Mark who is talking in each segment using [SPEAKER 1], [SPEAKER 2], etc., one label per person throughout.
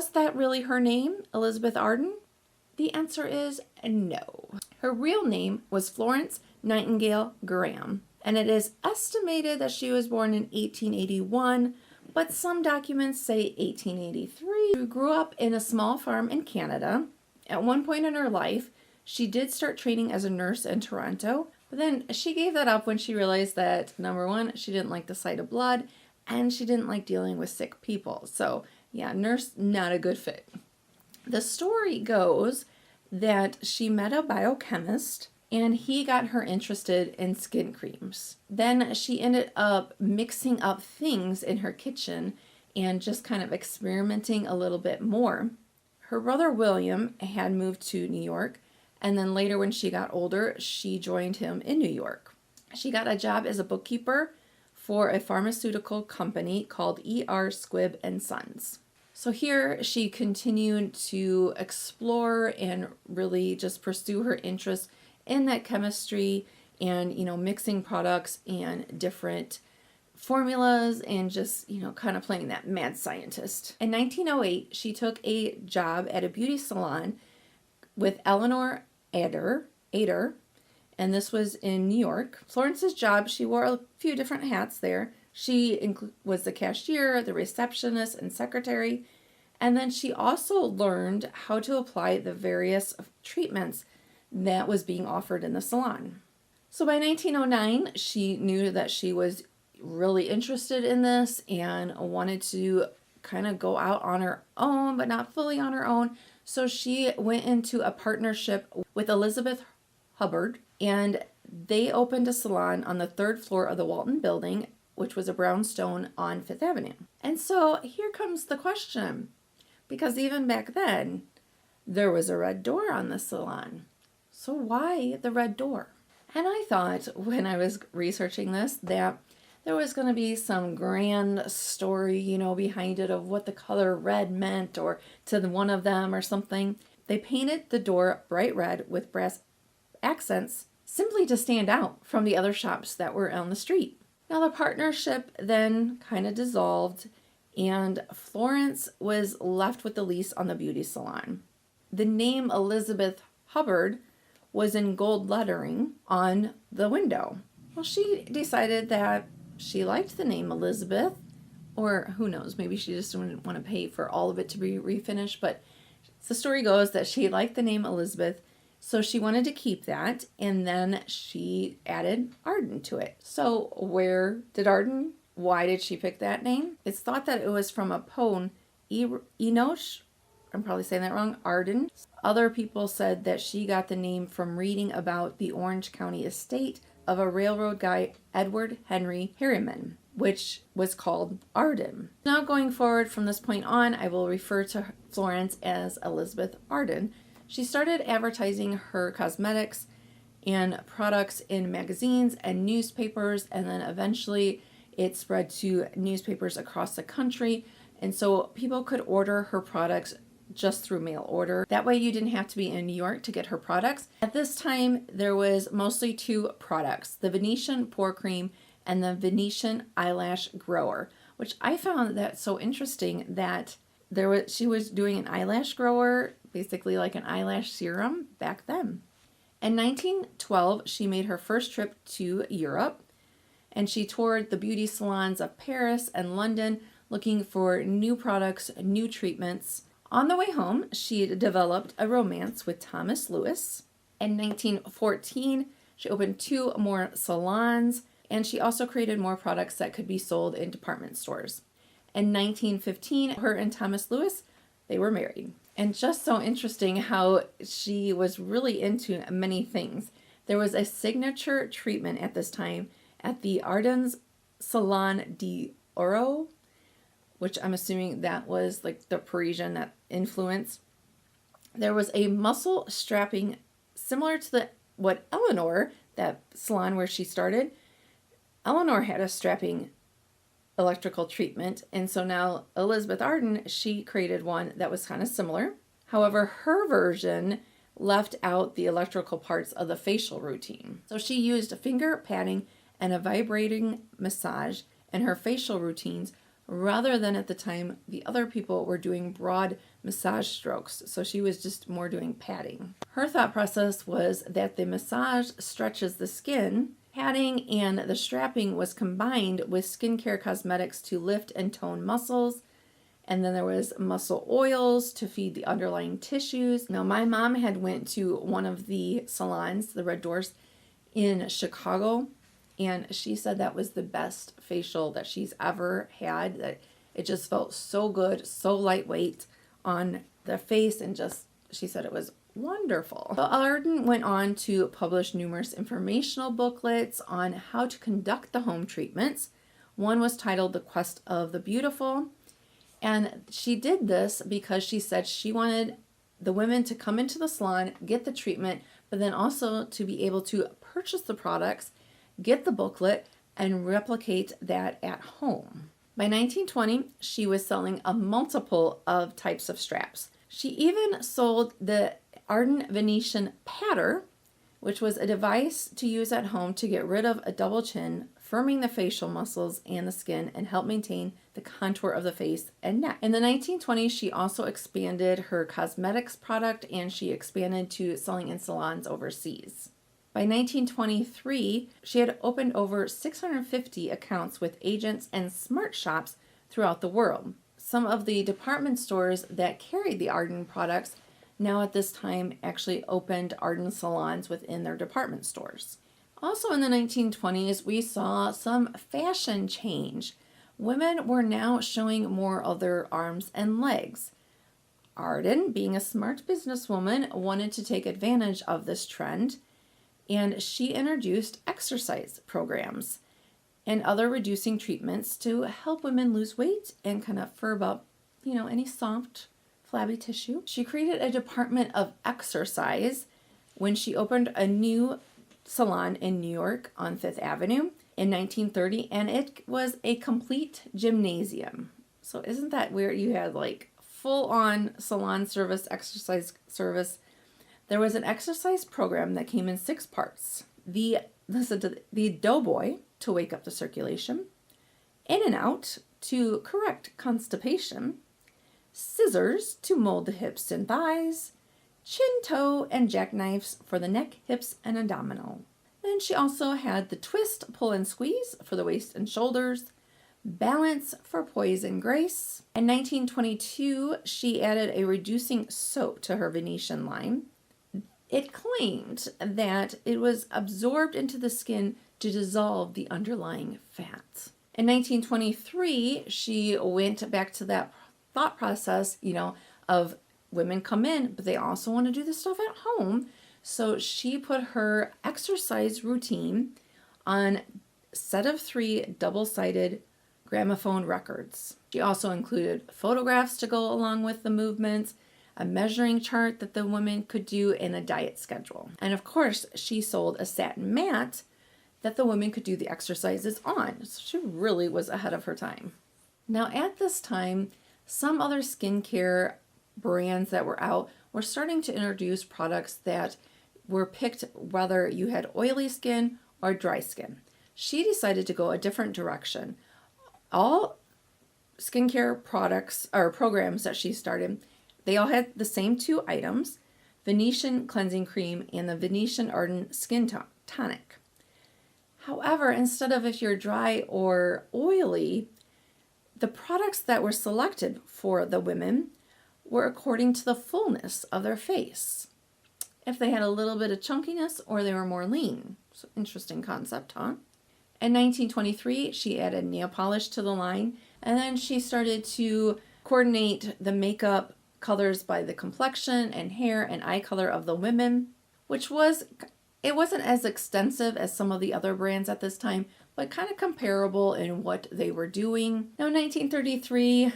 [SPEAKER 1] Was that really her name, Elizabeth Arden? The answer is no. Her real name was Florence Nightingale Graham, and it is estimated that she was born in 1881, but some documents say 1883. She grew up in a small farm in Canada. At one point in her life, she did start training as a nurse in Toronto, but then she gave that up when she realized that, number one, she didn't like the sight of blood, and she didn't like dealing with sick people. So yeah, nurse, not a good fit. The story goes that she met a biochemist and he got her interested in skin creams. Then she ended up mixing up things in her kitchen and just kind of experimenting a little bit more. Her brother William had moved to New York, and then later when she got older, she joined him in New York. She got a job as a bookkeeper for a pharmaceutical company called E.R. Squibb and Sons. So here she continued to explore and really just pursue her interest in that chemistry and, mixing products and different formulas and just, kind of playing that mad scientist. In 1908, she took a job at a beauty salon with Eleanor Ader, and this was in New York. Florence's job, she wore a few different hats there. She was the cashier, the receptionist, and secretary. And then she also learned how to apply the various treatments that was being offered in the salon. So by 1909, she knew that she was really interested in this and wanted to kind of go out on her own, but not fully on her own. So she went into a partnership with Elizabeth Hubbard, and they opened a salon on the 3rd floor of the Walton Building, which was a brownstone on 5th Avenue. And so here comes the question, because even back then, there was a red door on the salon. So why the red door? And I thought when I was researching this that there was going to be some grand story, behind it of what the color red meant or to one of them or something. They painted the door bright red with brass accents simply to stand out from the other shops that were on the street. Now the partnership then kind of dissolved and Florence was left with the lease on the beauty salon. The name Elizabeth Hubbard was in gold lettering on the window. Well, she decided that she liked the name Elizabeth, or who knows, maybe she just didn't want to pay for all of it to be refinished, but the story goes that she liked the name Elizabeth, so she wanted to keep that, and then she added Arden to it. So why did she pick that name? It's thought that it was from a poem, Enoch, I'm probably saying that wrong, Arden. Other people said that she got the name from reading about the Orange County estate of a railroad guy, Edward Henry Harriman, which was called Arden. Now going forward from this point on, I will refer to Florence as Elizabeth Arden. She started advertising her cosmetics and products in magazines and newspapers, and then eventually it spread to newspapers across the country, and so people could order her products just through mail order. That way you didn't have to be in New York to get her products. At this time, there was mostly 2 products, the Venetian Pore Cream and the Venetian Eyelash Grower, which I found that so interesting that she was doing an eyelash grower, basically like an eyelash serum back then. In 1912, she made her first trip to Europe, and she toured the beauty salons of Paris and London looking for new products, new treatments. On the way home, she developed a romance with Thomas Lewis. In 1914, she opened 2 more salons, and she also created more products that could be sold in department stores. In 1915, her and Thomas Lewis, they were married. And just so interesting how she was really into many things. There was a signature treatment at this time at the Arden's Salon d'Oro, which I'm assuming that was like the Parisian that influence. There was a muscle strapping similar to what Eleanor, that salon where she started, Eleanor had a strapping electrical treatment, and so now Elizabeth Arden, she created one that was kind of similar. However, her version left out the electrical parts of the facial routine. So she used a finger padding and a vibrating massage in her facial routines, rather than at the time the other people were doing broad massage strokes. So she was just more doing patting. Her thought process was that the massage stretches the skin. Padding and the strapping was combined with skincare cosmetics to lift and tone muscles. And then there was muscle oils to feed the underlying tissues. Now, my mom had went to one of the salons, the Red Doors, in Chicago, and she said that was the best facial that she's ever had. That it just felt so good, so lightweight on the face, and just, she said it was wonderful. So Arden went on to publish numerous informational booklets on how to conduct the home treatments. One was titled The Quest of the Beautiful, and she did this because she said she wanted the women to come into the salon, get the treatment, but then also to be able to purchase the products, get the booklet, and replicate that at home. By 1920, she was selling a multiple of types of straps. She even sold the Arden Venetian Patter, which was a device to use at home to get rid of a double chin, firming the facial muscles and the skin, and help maintain the contour of the face and neck. In the 1920s, she also expanded her cosmetics product, and she expanded to selling in salons overseas. By 1923, she had opened over 650 accounts with agents and smart shops throughout the world. Some of the department stores that carried the Arden products now at this time actually opened Arden salons within their department stores. Also in the 1920s, we saw some fashion change. Women were now showing more of their arms and legs. Arden, being a smart businesswoman, wanted to take advantage of this trend, and she introduced exercise programs and other reducing treatments to help women lose weight and kind of firm up, any soft, flabby tissue. She created a department of exercise when she opened a new salon in New York on Fifth Avenue in 1930, and it was a complete gymnasium. So isn't that weird? You had like full-on salon service, exercise service. There was an exercise program that came in 6 parts. The Doughboy to wake up the circulation, In and Out to correct constipation, Scissors to mold the hips and thighs, Chin, Toe, and Jackknives for the neck, hips, and abdominal. Then she also had the Twist, Pull, and Squeeze for the waist and shoulders, Balance for poise and grace. In 1922, she added a reducing soap to her Venetian line. It claimed that it was absorbed into the skin to dissolve the underlying fat. In 1923, she went back to that thought process, of women come in, but they also want to do this stuff at home. So she put her exercise routine on a set of 3 double-sided gramophone records. She also included photographs to go along with the movements, a measuring chart that the women could do, and a diet schedule. And of course, she sold a satin mat that the women could do the exercises on. So she really was ahead of her time. Now at this time, some other skincare brands that were out were starting to introduce products that were picked whether you had oily skin or dry skin. She decided to go a different direction. All skincare products or programs that she started, they all had the same 2 items, Venetian Cleansing Cream and the Venetian Arden Skin Tonic. However, instead of if you're dry or oily, the products that were selected for the women were according to the fullness of their face. If they had a little bit of chunkiness or they were more lean. So interesting concept, huh? In 1923, she added nail polish to the line, and then she started to coordinate the makeup colors by the complexion and hair and eye color of the women, it wasn't as extensive as some of the other brands at this time, but kind of comparable in what they were doing. Now, in 1933,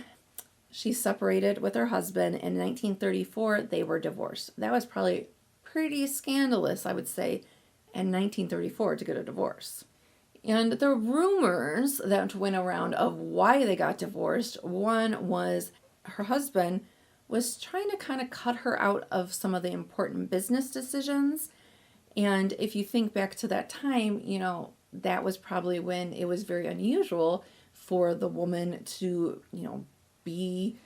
[SPEAKER 1] she separated with her husband. In 1934, they were divorced. That was probably pretty scandalous, I would say, in 1934 to get a divorce. And the rumors that went around of why they got divorced, one was her husband was trying to kind of cut her out of some of the important business decisions. And if you think back to that time, that was probably when it was very unusual for the woman to, be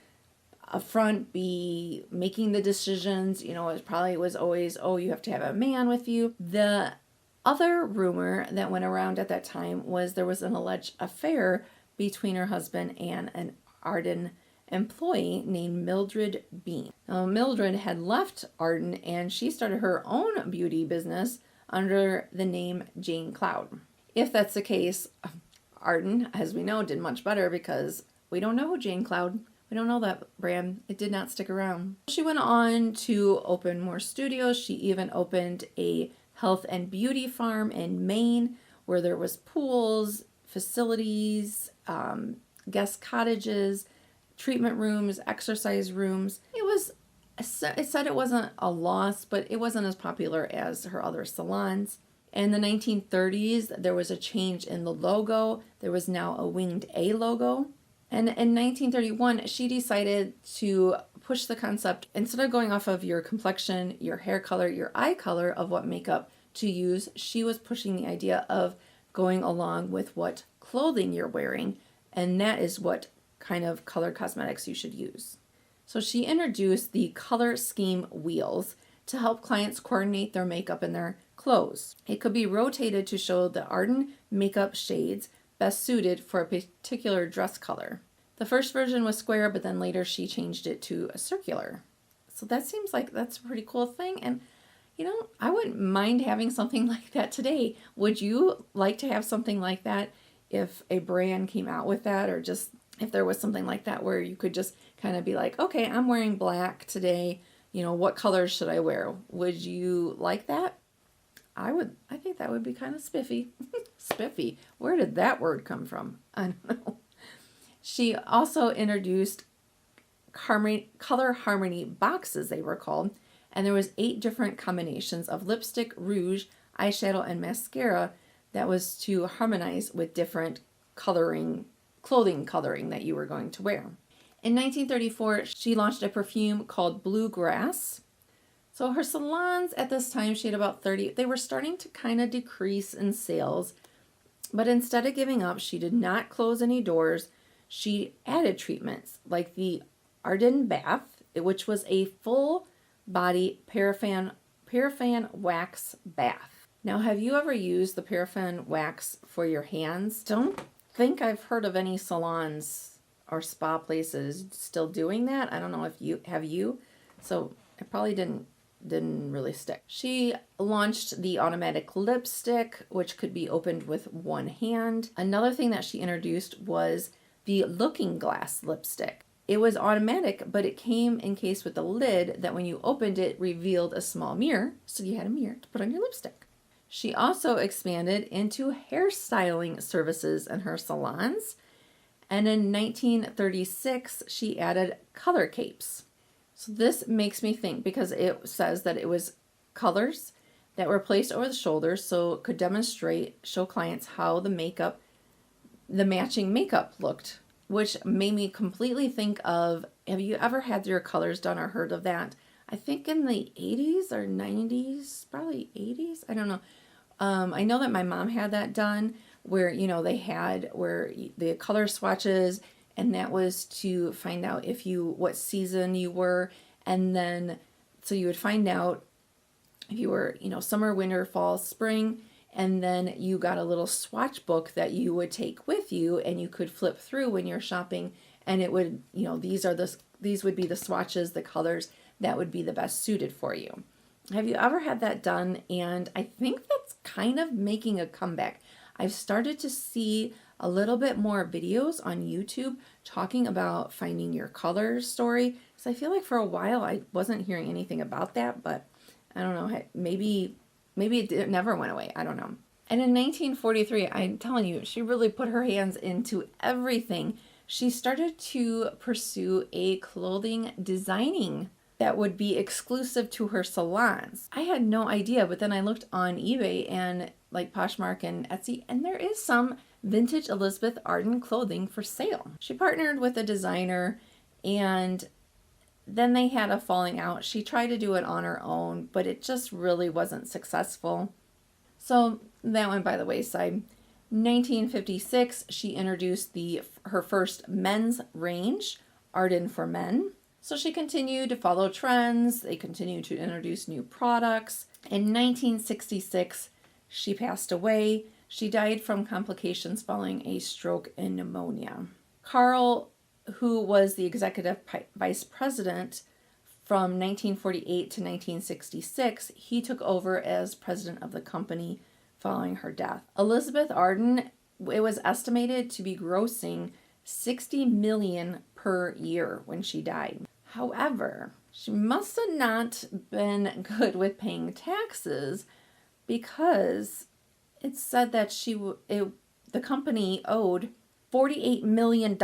[SPEAKER 1] up front, be making the decisions. You know, it probably was always, oh, you have to have a man with you. The other rumor that went around at that time was there was an alleged affair between her husband and an Arden employee named Mildred Bean. Now, Mildred had left Arden and she started her own beauty business under the name Jane Cloud. If that's the case, Arden, as we know, did much better because we don't know Jane Cloud. We don't know that brand. It did not stick around. She went on to open more studios. She even opened a health and beauty farm in Maine where there was pools, facilities, guest cottages, treatment rooms, exercise rooms. It said it wasn't a loss, but it wasn't as popular as her other salons. In the 1930s, there was a change in the logo. There was now a winged A logo. And in 1931, she decided to push the concept, instead of going off of your complexion, your hair color, your eye color of what makeup to use, she was pushing the idea of going along with what clothing you're wearing, and that is what kind of color cosmetics you should use. So she introduced the color scheme wheels to help clients coordinate their makeup and their clothes. It could be rotated to show the Arden makeup shades best suited for a particular dress color. The first version was square, but then later she changed it to a circular. So that seems like that's a pretty cool thing. And, you know, I wouldn't mind having something like that today. Would you like to have something like that if a brand came out with that, or just if there was something like that where you could just kind of be like, okay, I'm wearing black today. You know, what colors should I wear? Would you like that? I think that would be kind of spiffy. Spiffy. Where did that word come from? I don't know. She also introduced color harmony boxes, they were called, and there was 8 different combinations of lipstick, rouge, eyeshadow, and mascara that was to harmonize with different clothing coloring that you were going to wear. In 1934, she launched a perfume called Bluegrass. So her salons at this time, she had about 30. They were starting to kind of decrease in sales. But instead of giving up, she did not close any doors. She added treatments like the Arden Bath, which was a full body paraffin wax bath. Now, have you ever used the paraffin wax for your hands? Don't think I've heard of any salons or spa places still doing that. I don't know if you have. So it probably didn't really stick. She launched the automatic lipstick, which could be opened with one hand. Another thing that she introduced was the looking glass lipstick. It was automatic, but it came encased with a lid that when you opened it, revealed a small mirror, so you had a mirror to put on your lipstick. She also expanded into hairstyling services in her salons, and in 1936, she added color capes. So this makes me think, because it says that it was colors that were placed over the shoulders so it could show clients how the matching makeup looked, which made me completely think of, have you ever had your colors done or heard of that? I think in the 80s or 90s, probably 80s, I don't know. I know that my mom had that done where, you know, they had where the color swatches, and that was to find out what season you were. And then, so you would find out if you were, you know, summer, winter, fall, spring, and then you got a little swatch book that you would take with you and you could flip through when you're shopping, and it would, you know, these would be the swatches, the colors that would be the best suited for you. Have you ever had that done? And I think that's kind of making a comeback. I've started to see a little bit more videos on YouTube talking about finding your color story. So I feel like for a while I wasn't hearing anything about that, but I don't know, maybe it never went away. I don't know. And in 1943, I'm telling you, she really put her hands into everything. She started to pursue a clothing designing that would be exclusive to her salons. I had no idea, but then I looked on eBay and like Poshmark and Etsy, and there is some vintage Elizabeth Arden clothing for sale. She partnered with a designer, and then they had a falling out. She tried to do it on her own, but it just really wasn't successful. So that went by the wayside. 1956, she introduced her first men's range, Arden for Men. So she continued to follow trends. They continued to introduce new products. In 1966, she passed away. She died from complications following a stroke and pneumonia. Carl, who was the executive vice president from 1948 to 1966, he took over as president of the company following her death. Elizabeth Arden, it was estimated to be grossing $60 million per year when she died. However, she must have not been good with paying taxes, because it said that the company owed $48 million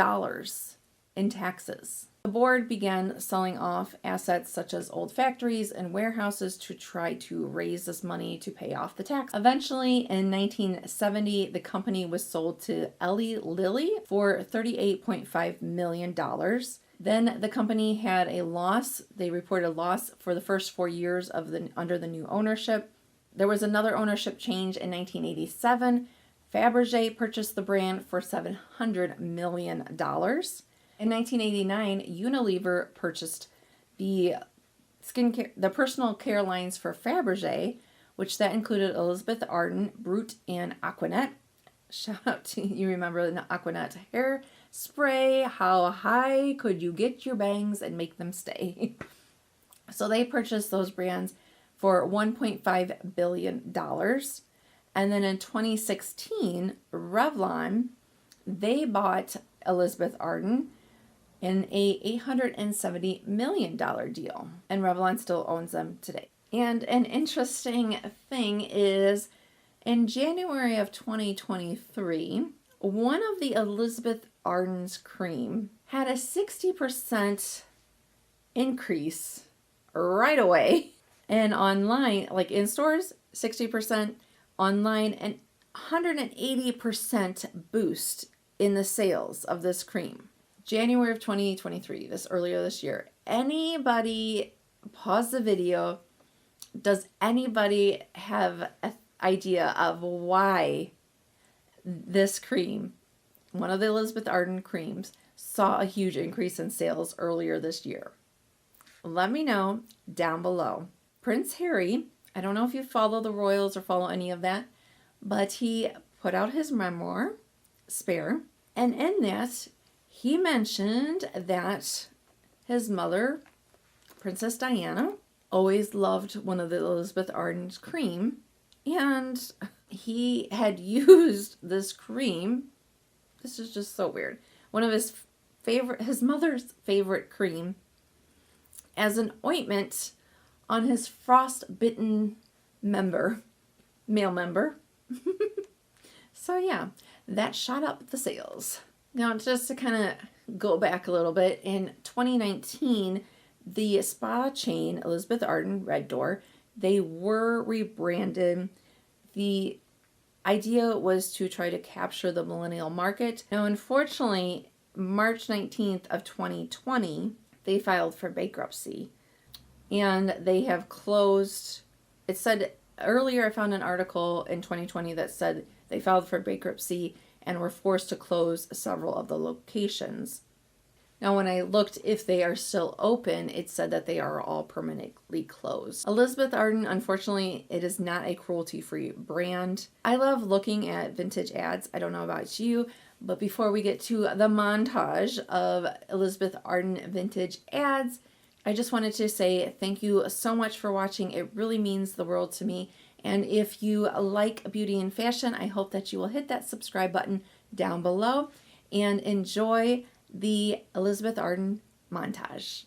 [SPEAKER 1] in taxes. The board began selling off assets such as old factories and warehouses to try to raise this money to pay off the tax. Eventually, in 1970, the company was sold to Eli Lilly for $38.5 million. Then the company had a loss. They reported a loss for the first 4 years under the new ownership. There was another ownership change in 1987. Fabergé purchased the brand for $700 million. In 1989, Unilever purchased the personal care lines for Fabergé, which that included Elizabeth Arden, Brut, and Aquanet. Shout out to, you remember the Aquanet hair spray. How high could you get your bangs and make them stay? So they purchased those brands for $1.5 billion. And then in 2016, Revlon, they bought Elizabeth Arden in a $870 million deal. And Revlon still owns them today. And an interesting thing is, in January of 2023, one of the Elizabeth Arden's cream had a 60% increase right away. And online, like in stores, 60%, online, and 180% boost in the sales of this cream. January of 2023, earlier this year. Anybody pause the video? Does anybody have an idea of why this cream, one of the Elizabeth Arden creams, saw a huge increase in sales earlier this year? Let me know down below. Prince Harry, I don't know if you follow the royals or follow any of that, but he put out his memoir, Spare, and in that, he mentioned that his mother, Princess Diana, always loved one of the Elizabeth Arden's cream, and he had used this cream. This is just so weird. One of his mother's favorite cream, as an ointment on his frostbitten male member. So yeah, that shot up the sales. Now, just to kind of go back a little bit, in 2019, the spa chain, Elizabeth Arden Red Door, they were rebranded. The idea was to try to capture the millennial market. Now, unfortunately, March 19th of 2020, they filed for bankruptcy. And they have closed. It said earlier, I found an article in 2020 that said they filed for bankruptcy and were forced to close several of the locations. Now, when I looked if they are still open, it said that they are all permanently closed. Elizabeth Arden, unfortunately, it is not a cruelty-free brand. I love looking at vintage ads. I don't know about you, but before we get to the montage of Elizabeth Arden vintage ads, I just wanted to say thank you so much for watching. It really means the world to me. And if you like beauty and fashion, I hope that you will hit that subscribe button down below and enjoy the Elizabeth Arden montage.